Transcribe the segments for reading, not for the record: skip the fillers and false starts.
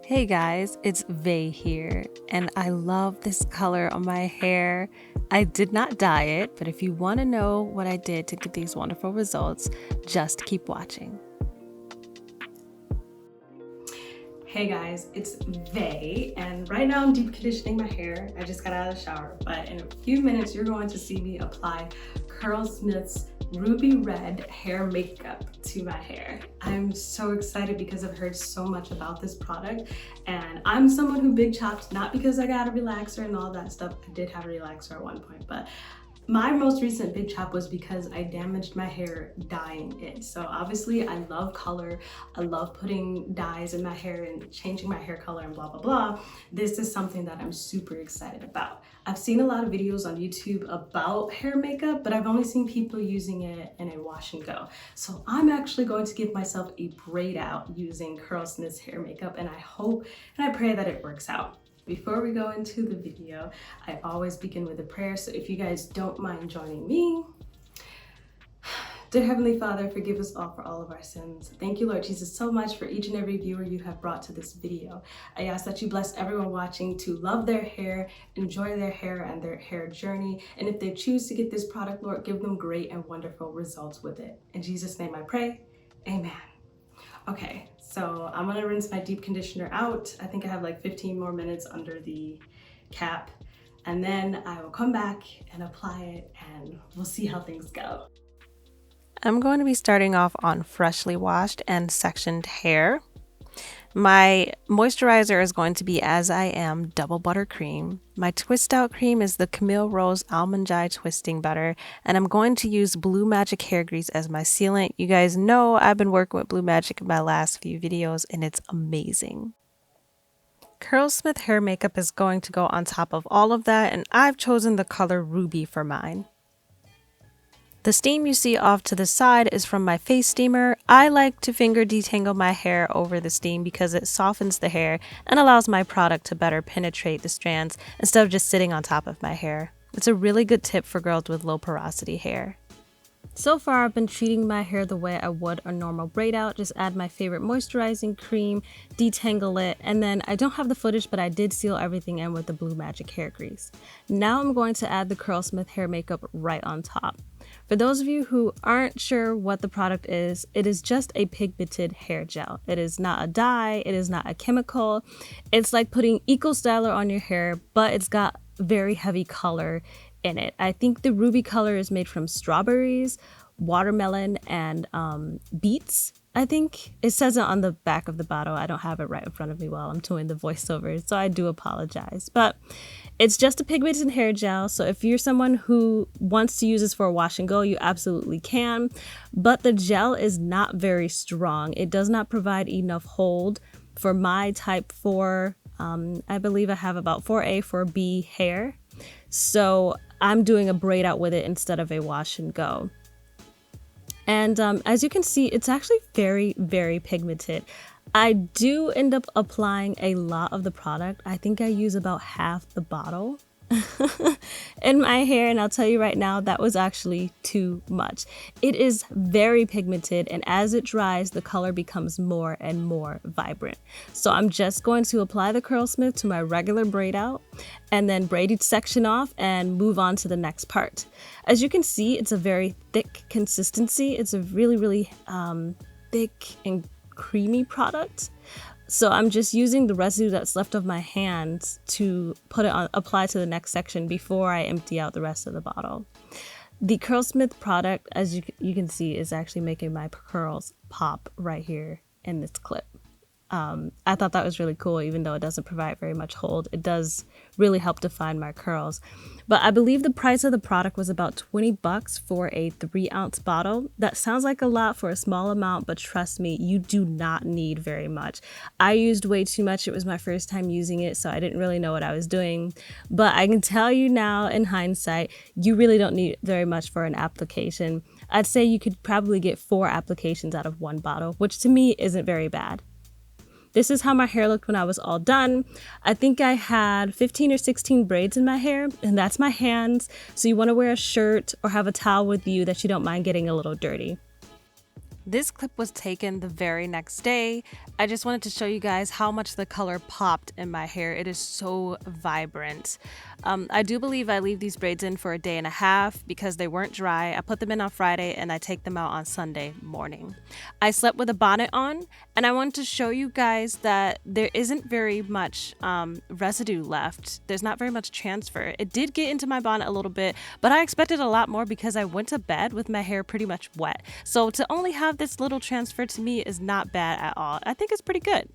Hey guys, it's Vay here, and I love this color on my hair. I did not dye it, but if you want to know what I did to get these wonderful results, just keep watching. Hey guys, it's Vay, and right now I'm deep conditioning my hair. I just got out of the shower, but in a few minutes you're going to see me apply Curlsmith's ruby red hair makeup to my hair. I'm so excited because I've heard so much about this product, and I'm someone who big chops, not because I got a relaxer and all that stuff. I did have a relaxer at one point, but my most recent big chop was because I damaged my hair dyeing it. So obviously I love color. I love putting dyes in my hair and changing my hair color and blah, blah, blah. This is something that I'm super excited about. I've seen a lot of videos on YouTube about hair makeup, but I've only seen people using it in a wash and go. So I'm actually going to give myself a braid out using Curlsmith's hair makeup, and I hope and I pray that it works out. Before we go into the video, I always begin with a prayer, so if you guys don't mind joining me. Dear Heavenly Father, forgive us all for all of our sins. Thank you, Lord Jesus, so much for each and every viewer you have brought to this video. I ask that you bless everyone watching to love their hair, enjoy their hair and their hair journey, and if they choose to get this product, Lord, give them great and wonderful results with it. In Jesus' name I pray, amen. Okay, so I'm gonna rinse my deep conditioner out. I think I have like 15 more minutes under the cap, and then I will come back and apply it and we'll see how things go. I'm going to be starting off on freshly washed and sectioned hair. My moisturizer is going to be As I Am Double Buttercream. My twist out cream is the Camille Rose Almond Joy Twisting Butter, and I'm going to use Blue Magic Hair Grease as my sealant. You guys know I've been working with Blue Magic in my last few videos, and it's amazing. Curlsmith hair makeup is going to go on top of all of that, and I've chosen the color Ruby for mine. The steam you see off to the side is from my face steamer. I like to finger detangle my hair over the steam because it softens the hair and allows my product to better penetrate the strands instead of just sitting on top of my hair. It's a really good tip for girls with low porosity hair. So far, I've been treating my hair the way I would a normal braid out. Just add my favorite moisturizing cream, detangle it, and then I don't have the footage, but I did seal everything in with the Blue Magic hair grease. Now I'm going to add the Curlsmith hair makeup right on top. For those of you who aren't sure what the product is, it is just a pigmented hair gel. It is not a dye, it is not a chemical. It's like putting Eco Styler on your hair, but it's got very heavy color in it. I think the ruby color is made from strawberries, watermelon, and beets. I think it says it on the back of the bottle. I don't have it right in front of me while I'm doing the voiceover, so I do apologize. But it's just a pigmented hair gel, so if you're someone who wants to use this for a wash and go, you absolutely can. But the gel is not very strong. It does not provide enough hold for my type 4. I believe I have about 4A, 4B hair. So I'm doing a braid out with it instead of a wash and go. And as you can see, it's actually very, very pigmented. I do end up applying a lot of the product. I think I use about half the bottle in my hair, and I'll tell you right now, that was actually too much. It is very pigmented, and as it dries, the color becomes more and more vibrant. So I'm just going to apply the Curlsmith to my regular braid out and then braid each section off and move on to the next part. As you can see, it's a very thick consistency. It's a really, really thick and creamy product. So I'm just using the residue that's left of my hands to put it on, apply to the next section before I empty out the rest of the bottle. The Curlsmith product, as you can see, is actually making my curls pop right here in this clip. I thought that was really cool, even though it doesn't provide very much hold. It does really help define my curls. But I believe the price of the product was about $20 for a 3-ounce bottle. That sounds like a lot for a small amount, but trust me, you do not need very much. I used way too much. It was my first time using it, so I didn't really know what I was doing. But I can tell you now, in hindsight, you really don't need very much for an application. I'd say you could probably get 4 applications out of 1 bottle, which to me isn't very bad. This is how my hair looked when I was all done. I think I had 15 or 16 braids in my hair, and that's my hands. So you want to wear a shirt or have a towel with you that you don't mind getting a little dirty. This clip was taken the very next day. I just wanted to show you guys how much the color popped in my hair. It is so vibrant. I do believe I leave these braids in for a day and a half because they weren't dry. I put them in on Friday and I take them out on Sunday morning. I slept with a bonnet on, and I wanted to show you guys that there isn't very much residue left. There's not very much transfer. It did get into my bonnet a little bit, but I expected a lot more because I went to bed with my hair pretty much wet. So to only have this little transfer to me is not bad at all. I think it's pretty good.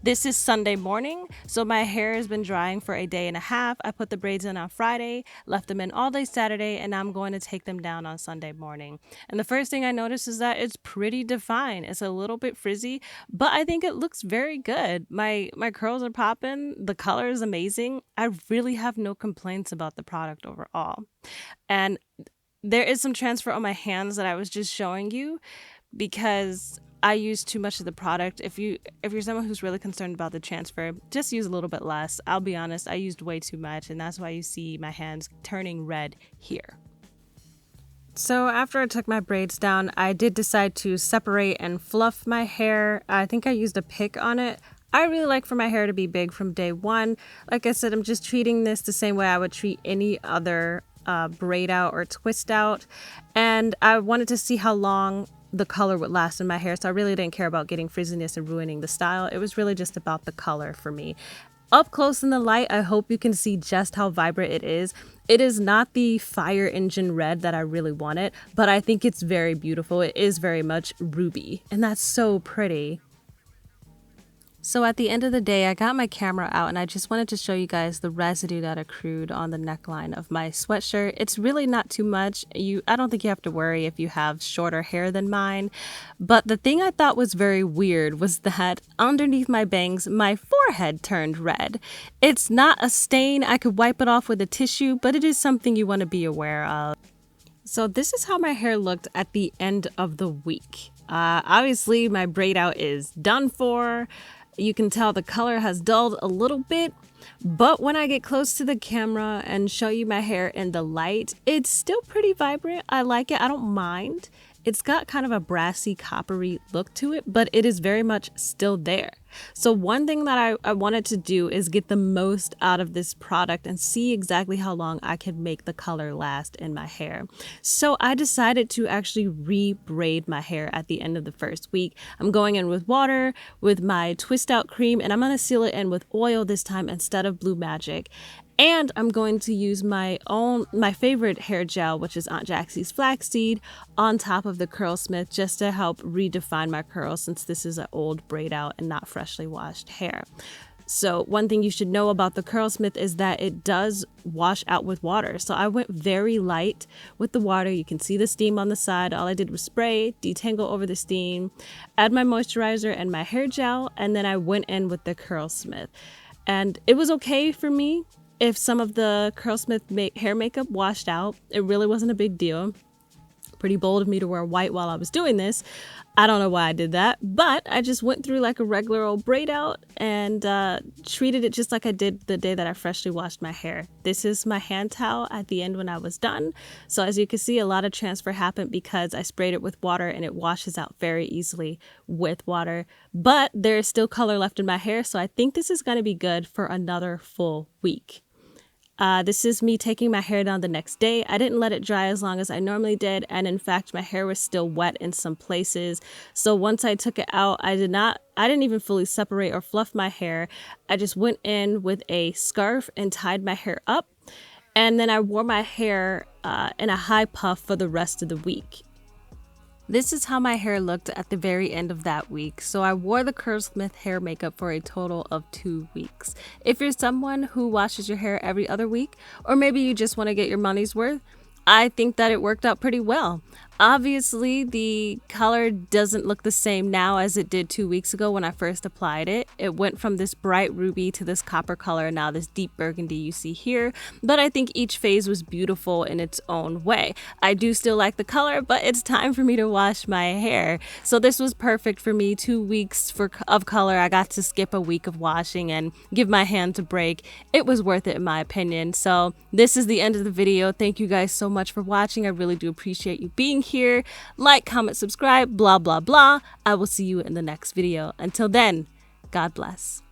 This is Sunday morning, so my hair has been drying for a day and a half. I put the braids in on Friday, left them in all day Saturday, and I'm going to take them down on Sunday morning. And the first thing I noticed is that it's pretty defined. It's a little bit frizzy, but I think it looks very good. My curls are popping. The color is amazing. I really have no complaints about the product overall. And there is some transfer on my hands that I was just showing you because I use too much of the product. If you're someone who's really concerned about the transfer, just use a little bit less. I'll be honest, I used way too much, and that's why you see my hands turning red here. So after I took my braids down, I did decide to separate and fluff my hair. I think I used a pick on it. I really like for my hair to be big from day one. Like I said, I'm just treating this the same way I would treat any other braid out or twist out, and I wanted to see how long the color would last in my hair, so I really didn't care about getting frizziness and ruining the style. It was really just about the color for me. Up close in the light, I hope you can see just how vibrant it is. It is not the fire engine red that I really wanted, but I think it's very beautiful. It is very much ruby, and that's so pretty. So at the end of the day, I got my camera out and I just wanted to show you guys the residue that accrued on the neckline of my sweatshirt. It's really not too much. I don't think you have to worry if you have shorter hair than mine. But the thing I thought was very weird was that underneath my bangs, my forehead turned red. It's not a stain. I could wipe it off with a tissue, but it is something you want to be aware of. So this is how my hair looked at the end of the week. Obviously, my braid out is done for. You can tell the color has dulled a little bit, but when I get close to the camera and show you my hair in the light, it's still pretty vibrant. I like it. I don't mind. It's got kind of a brassy, coppery look to it, but it is very much still there. So one thing that I wanted to do is get the most out of this product and see exactly how long I could make the color last in my hair. So I decided to actually re-braid my hair at the end of the first week. I'm going in with water, with my twist out cream, and I'm going to seal it in with oil this time instead of Blue Magic. And I'm going to use my favorite hair gel, which is Aunt Jaxie's flaxseed, on top of the Curlsmith just to help redefine my curls, since this is an old braid out and not freshly washed hair. So one thing you should know about the Curlsmith is that it does wash out with water. So I went very light with the water. You can see the steam on the side. All I did was spray, detangle over the steam, add my moisturizer and my hair gel, and then I went in with the Curlsmith. And it was okay for me. If some of the Curlsmith hair makeup washed out, it really wasn't a big deal. Pretty bold of me to wear white while I was doing this. I don't know why I did that, but I just went through like a regular old braid out and treated it just like I did the day that I freshly washed my hair. This is my hand towel at the end when I was done. So as you can see, a lot of transfer happened because I sprayed it with water and it washes out very easily with water. But there is still color left in my hair, so I think this is going to be good for another full week. This is me taking my hair down the next day. I didn't let it dry as long as I normally did, and in fact my hair was still wet in some places. So once I took it out, I didn't even fully separate or fluff my hair. I just went in with a scarf and tied my hair up, and then I wore my hair in a high puff for the rest of the week. This is how my hair looked at the very end of that week. So I wore the Curlsmith hair makeup for a total of 2 weeks. If you're someone who washes your hair every other week, or maybe you just want to get your money's worth, I think that it worked out pretty well. Obviously, the color doesn't look the same now as it did 2 weeks ago when I first applied it. It went from this bright ruby to this copper color, now this deep burgundy you see here. But I think each phase was beautiful in its own way. I do still like the color, but it's time for me to wash my hair. So this was perfect for me. 2 weeks of color. I got to skip a week of washing and give my hand a break. It was worth it in my opinion. So this is the end of the video. Thank you guys so much for watching. I really do appreciate you being here. Like, comment, subscribe, blah, blah, blah. I will see you in the next video. Until then, God bless.